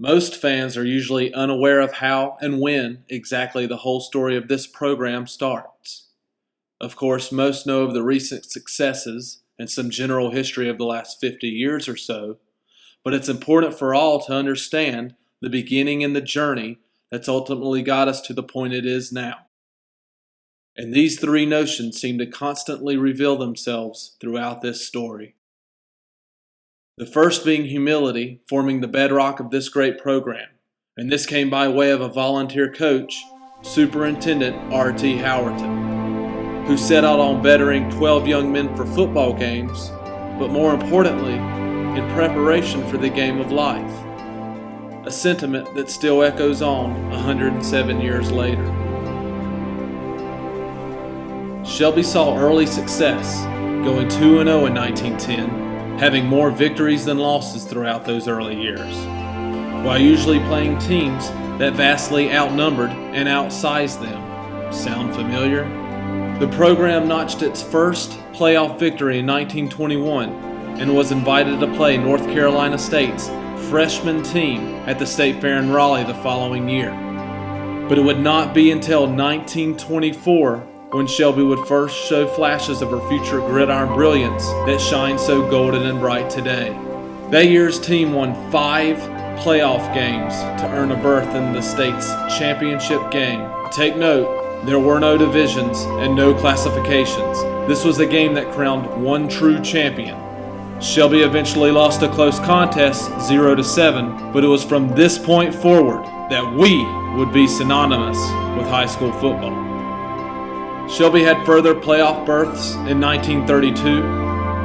Most fans are usually unaware of how and when exactly the whole story of this program starts. Of course, most know of the recent successes and some general history of the last 50 years or so, but it's important for all to understand the beginning and the journey that's ultimately got us to the point it is now. And these three notions seem to constantly reveal themselves throughout this story. The first being humility, forming the bedrock of this great program, and this came by way of a volunteer coach, Superintendent R.T. Howerton, who set out on bettering 12 young men for football games, but more importantly, in preparation for the game of life, a sentiment that still echoes on 107 years later. Shelby saw early success, going 2-0 in 1910, having more victories than losses throughout those early years, while usually playing teams that vastly outnumbered and outsized them. Sound familiar? The program notched its first playoff victory in 1921 and was invited to play North Carolina State's freshman team at the State Fair in Raleigh the following year. But it would not be until 1924 when Shelby would first show flashes of her future gridiron brilliance that shines so golden and bright today. That year's team won 5 playoff games to earn a berth in the state's championship game. Take note, there were no divisions and no classifications. This was a game that crowned one true champion. Shelby eventually lost a close contest 0-7, but it was from this point forward that we would be synonymous with high school football. Shelby had further playoff berths in 1932,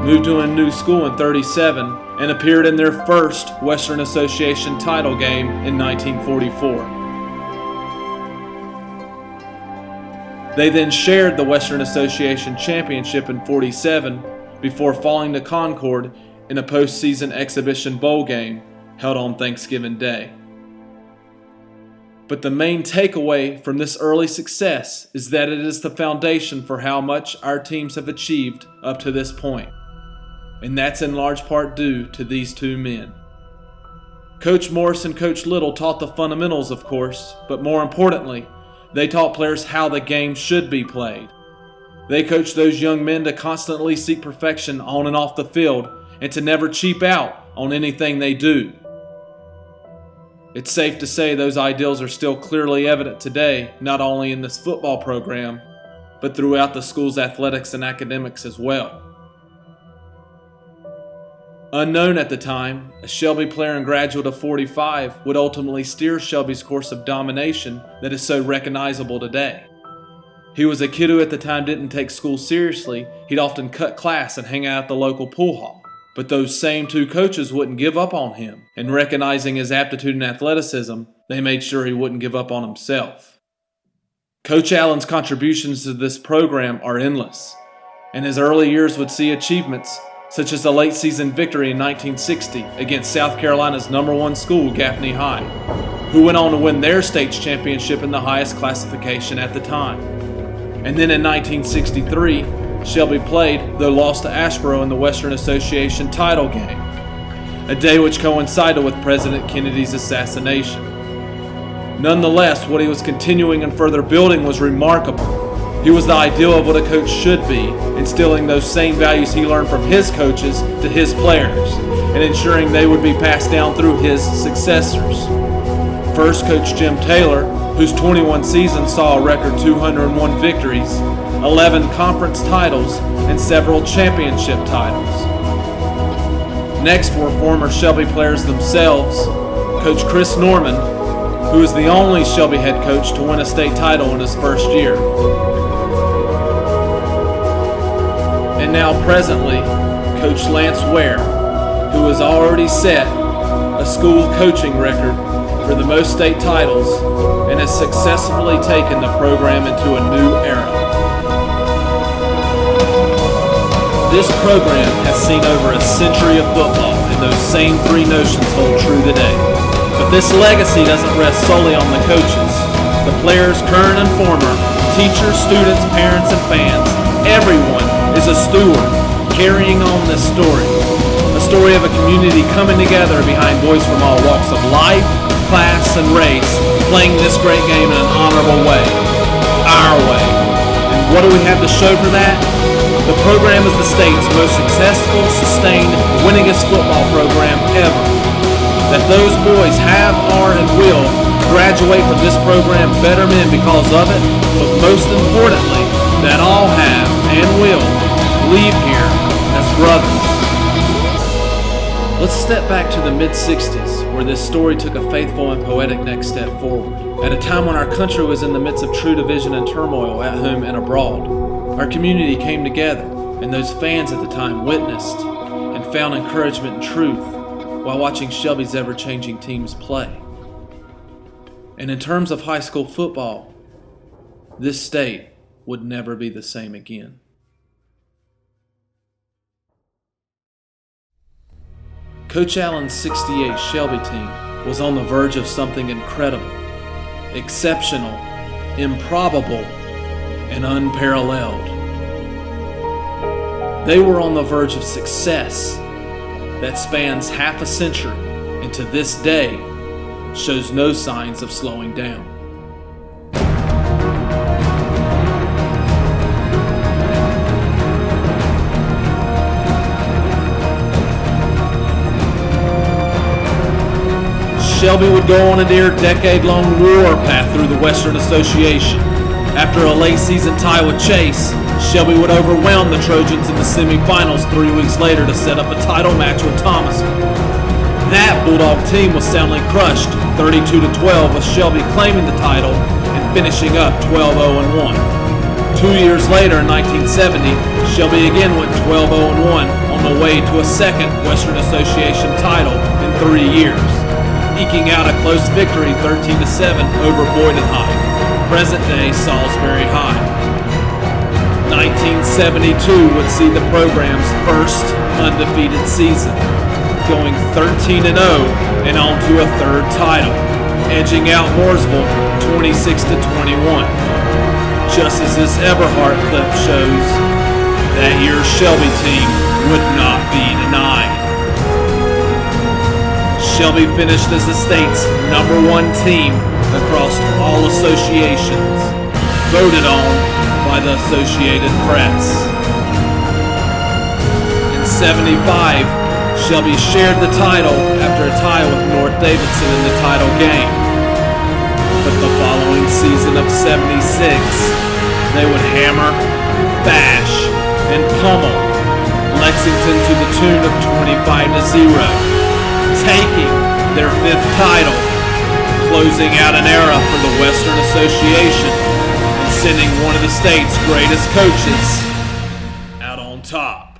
moved to a new school in 37, and appeared in their first Western Association title game in 1944. They then shared the Western Association championship in 47 before falling to Concord in a postseason exhibition bowl game held on Thanksgiving Day. But the main takeaway from this early success is that it is the foundation for how much our teams have achieved up to this point. And that's in large part due to these two men. Coach Morris and Coach Little taught the fundamentals, of course, but more importantly, they taught players how the game should be played. They coached those young men to constantly seek perfection on and off the field and to never cheap out on anything they do. It's safe to say those ideals are still clearly evident today, not only in this football program, but throughout the school's athletics and academics as well. Unknown at the time, a Shelby player and graduate of 45 would ultimately steer Shelby's course of domination that is so recognizable today. He was a kid who at the time didn't take school seriously. He'd often cut class and hang out at the local pool hall. But those same two coaches wouldn't give up on him, and recognizing his aptitude and athleticism, they made sure he wouldn't give up on himself. Coach Allen's contributions to this program are endless, and his early years would see achievements such as a late season victory in 1960 against South Carolina's #1 school, Gaffney High, who went on to win their state championship in the highest classification at the time. And then in 1963, Shelby played, though lost to Asheboro in the Western Association title game, a day which coincided with President Kennedy's assassination. Nonetheless, what he was continuing and further building was remarkable. He was the ideal of what a coach should be, instilling those same values he learned from his coaches to his players, and ensuring they would be passed down through his successors. First, Coach Jim Taylor, whose 21 seasons saw a record 201 victories, 11 conference titles, and several championship titles. Next were former Shelby players themselves, Coach Chris Norman, who is the only Shelby head coach to win a state title in his first year. And now presently, Coach Lance Ware, who has already set a school coaching record for the most state titles and has successfully taken the program into a new era. This program has seen over a century of football, and those same three notions hold true today. But this legacy doesn't rest solely on the coaches. The players, current and former, teachers, students, parents, and fans, everyone is a steward carrying on this story. A story of a community coming together behind boys from all walks of life, class, and race, playing this great game in an honorable way. Our way. And what do we have to show for that? The program is the state's most successful, sustained, winningest football program ever. That those boys have, are, and will graduate from this program better men because of it, but most importantly, that all have and will leave here as brothers. Let's step back to the mid-60s, where this story took a faithful and poetic next step forward. At a time when our country was in the midst of true division and turmoil at home and abroad, our community came together, and those fans at the time witnessed and found encouragement and truth while watching Shelby's ever-changing teams play. And in terms of high school football, this state would never be the same again. Coach Allen's 68 Shelby team was on the verge of something incredible, exceptional, improbable, and unparalleled. They were on the verge of success that spans half a century and to this day shows no signs of slowing down. Shelby would go on a near-decade-long war path through the Western Association. After a late-season tie with Chase, Shelby would overwhelm the Trojans in the semifinals 3 weeks later to set up a title match with Thomasville. That Bulldog team was soundly crushed, 32-12, with Shelby claiming the title and finishing up 12-0-1. 2 years later, in 1970, Shelby again went 12-0-1 on the way to a second Western Association title in 3 years, eking out a close victory 13-7 over Boydenheim, present-day Salisbury High. 1972 would see the program's first undefeated season, going 13-0 and on to a third title, edging out Mooresville 26-21. Just as this Everhart clip shows, that year's Shelby team would not be denied. Shelby finished as the state's #1 team across all associations, voted on by the Associated Press. In '75, Shelby shared the title after a tie with North Davidson in the title game. But the following season of '76, they would hammer, bash, and pummel Lexington to the tune of 25-0. Taking their 5th title, closing out an era for the Western Association, and sending one of the state's greatest coaches out on top.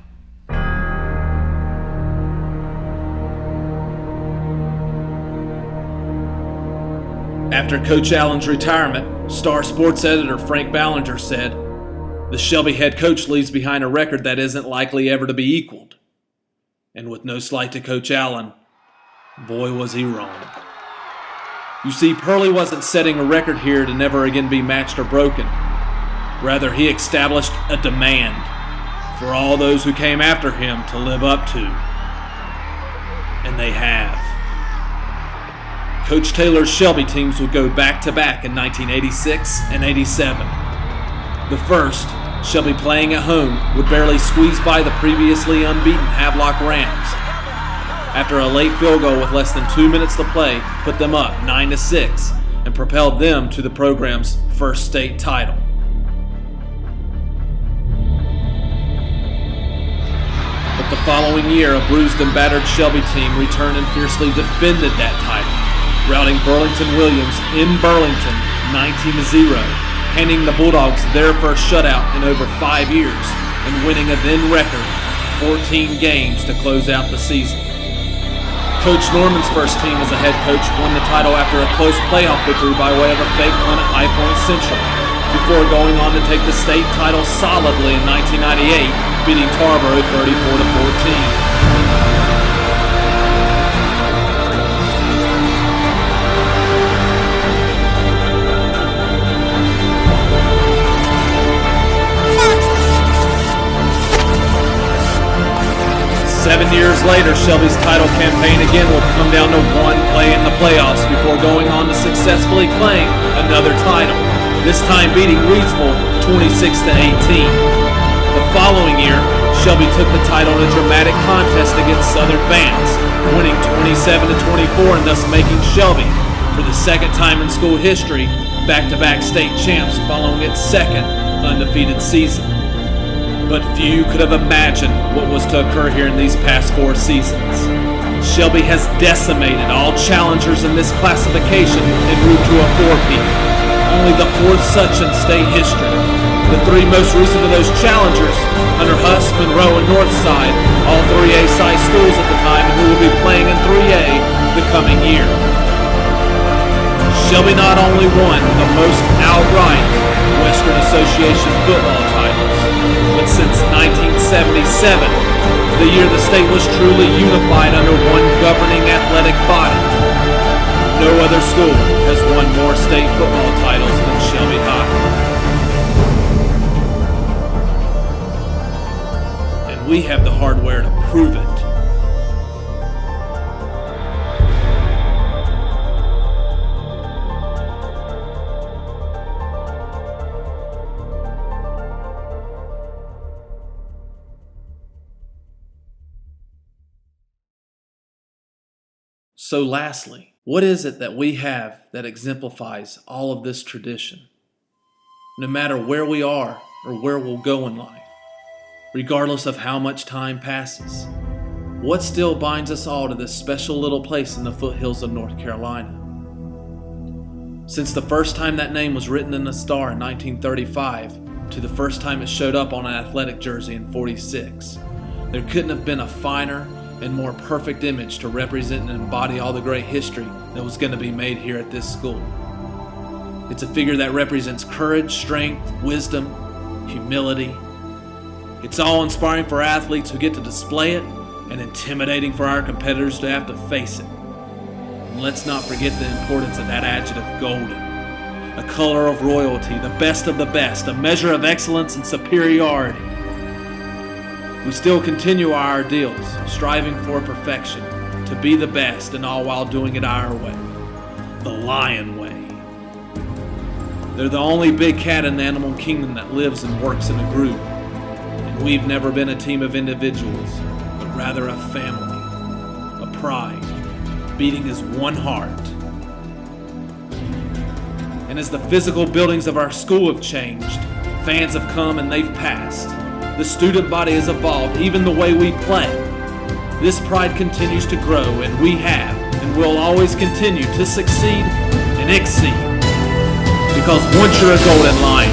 After Coach Allen's retirement, Star Sports editor Frank Ballinger said, "The Shelby head coach leaves behind a record that isn't likely ever to be equaled." And with no slight to Coach Allen, boy, was he wrong. You see, Pearlie wasn't setting a record here to never again be matched or broken. Rather, he established a demand for all those who came after him to live up to. And they have. Coach Taylor's Shelby teams would go back-to-back in 1986 and '87. The first, Shelby playing at home, would barely squeeze by the previously unbeaten Havelock Rams. After a late field goal with less than 2 minutes to play, put them up 9-6 and propelled them to the program's first state title. But the following year, a bruised and battered Shelby team returned and fiercely defended that title, routing Burlington Williams in Burlington 19-0, handing the Bulldogs their first shutout in over 5 years and winning a then record 14 games to close out the season. Coach Norman's first team as a head coach won the title after a close playoff victory by way of a fake punt at High Point Central, before going on to take the state title solidly in 1998, beating Tarboro 34-14. 7 years later, Shelby's title campaign again will come down to one play in the playoffs before going on to successfully claim another title, this time beating Reedsville 26-18. The following year, Shelby took the title in a dramatic contest against Southern fans, winning 27-24 and thus making Shelby, for the second time in school history, back-to-back state champs following its second undefeated season. But few could have imagined what was to occur here in these past 4 seasons. Shelby has decimated all challengers in this classification en route to a 4-peat, only the 4th such in state history. The 3 most recent of those challengers, under Huss, Monroe, and Northside, all 3A size schools at the time, and who will be playing in 3A the coming year. Shelby not only won the most outright Western Association football titles, but since 1977, the year the state was truly unified under one governing athletic body, no other school has won more state football titles than Shelby High. And we have the hardware to prove it. So lastly, what is it that we have that exemplifies all of this tradition? No matter where we are or where we'll go in life, regardless of how much time passes, what still binds us all to this special little place in the foothills of North Carolina? Since the first time that name was written in the star in 1935 to the first time it showed up on an athletic jersey in 46, there couldn't have been a finer and more perfect image to represent and embody all the great history that was going to be made here at this school. It's a figure that represents courage, strength, wisdom, humility. It's awe-inspiring for athletes who get to display it, and intimidating for our competitors to have to face it. And let's not forget the importance of that adjective golden, a color of royalty, the best of the best, a measure of excellence and superiority. We still continue our ideals, striving for perfection, to be the best, and all while doing it our way, the lion way. They're the only big cat in the animal kingdom that lives and works in a group, and we've never been a team of individuals, but rather a family, a pride, beating as one heart. And as the physical buildings of our school have changed, fans have come and they've passed. The student body has evolved, even the way we play. This pride continues to grow, and we have and will always continue to succeed and exceed. Because once you're a Golden Lion,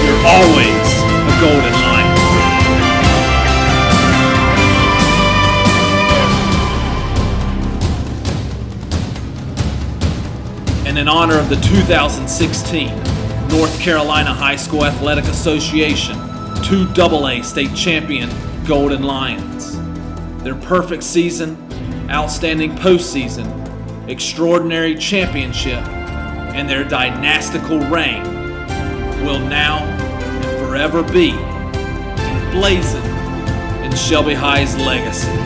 you're always a Golden Lion. And in honor of the 2016 North Carolina High School Athletic Association 2AA state champion Golden Lions, their perfect season, outstanding postseason, extraordinary championship, and their dynastical reign will now and forever be emblazoned in Shelby High's legacy.